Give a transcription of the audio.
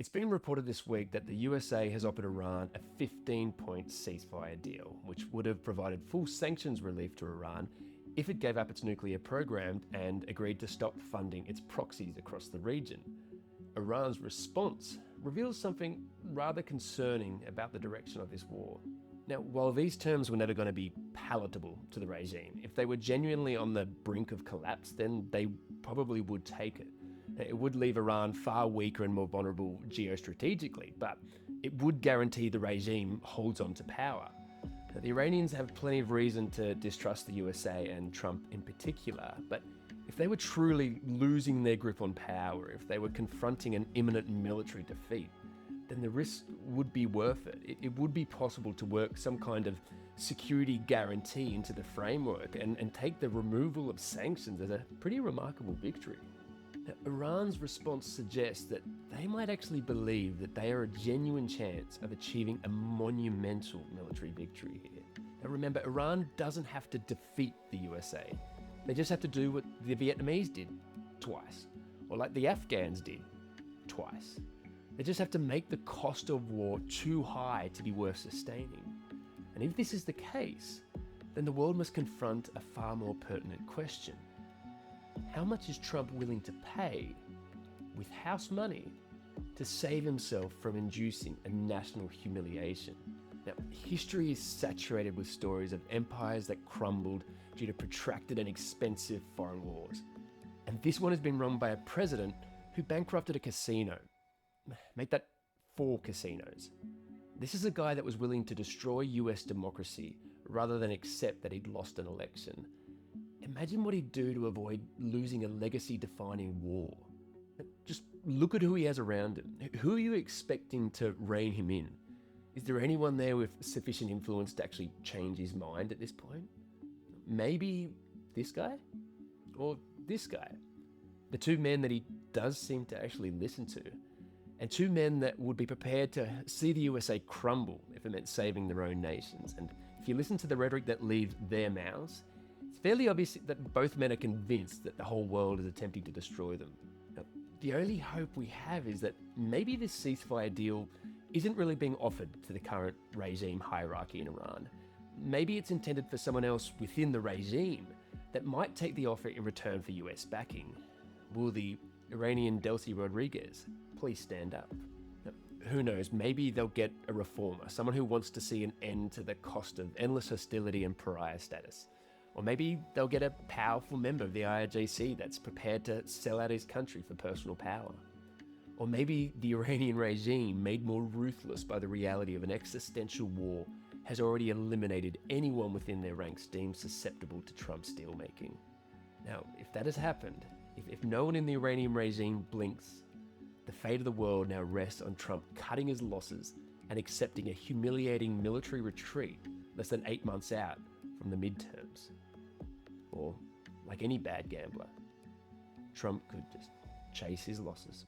It's been reported this week that the USA has offered Iran a 15-point ceasefire deal, which would have provided full sanctions relief to Iran if it gave up its nuclear program and agreed to stop funding its proxies across the region. Iran's response reveals something rather concerning about the direction of this war. Now, while these terms were never going to be palatable to the regime, if they were genuinely on the brink of collapse, then they probably would take it. It would leave Iran far weaker and more vulnerable geostrategically, but it would guarantee the regime holds on to power. Now, the Iranians have plenty of reason to distrust the USA and Trump in particular, but if they were truly losing their grip on power, if they were confronting an imminent military defeat, then the risk would be worth it. It would be possible to work some kind of security guarantee into the framework and take the removal of sanctions as a pretty remarkable victory. Now, Iran's response suggests that they might actually believe that they are a genuine chance of achieving a monumental military victory here. Now remember, Iran doesn't have to defeat the USA. They just have to do what the Vietnamese did twice, or like the Afghans did twice. They just have to make the cost of war too high to be worth sustaining. And if this is the case, then the world must confront a far more pertinent question. How much is Trump willing to pay with house money to save himself from inducing a national humiliation? Now, history is saturated with stories of empires that crumbled due to protracted and expensive foreign wars. And this one has been run by a president who bankrupted a casino. Make that 4 casinos. This is a guy that was willing to destroy US democracy rather than accept that he'd lost an election. Imagine what he'd do to avoid losing a legacy-defining war. Just look at who he has around him. Who are you expecting to rein him in? Is there anyone there with sufficient influence to actually change his mind at this point? Maybe this guy? Or this guy? The 2 men that he does seem to actually listen to. And 2 men that would be prepared to see the USA crumble if it meant saving their own nations. And if you listen to the rhetoric that leaves their mouths, it's fairly obvious that both men are convinced that the whole world is attempting to destroy them. Now, the only hope we have is that maybe this ceasefire deal isn't really being offered to the current regime hierarchy in Iran. Maybe it's intended for someone else within the regime that might take the offer in return for US backing. Will the Iranian Delcy Rodriguez please stand up? Now, who knows, maybe they'll get a reformer, someone who wants to see an end to the cost of endless hostility and pariah status. Or maybe they'll get a powerful member of the IRGC that's prepared to sell out his country for personal power. Or maybe the Iranian regime, made more ruthless by the reality of an existential war, has already eliminated anyone within their ranks deemed susceptible to Trump's deal-making. Now, if that has happened, if no one in the Iranian regime blinks, the fate of the world now rests on Trump cutting his losses and accepting a humiliating military retreat less than 8 months out from the midterms. Or, like any bad gambler, Trump could just chase his losses.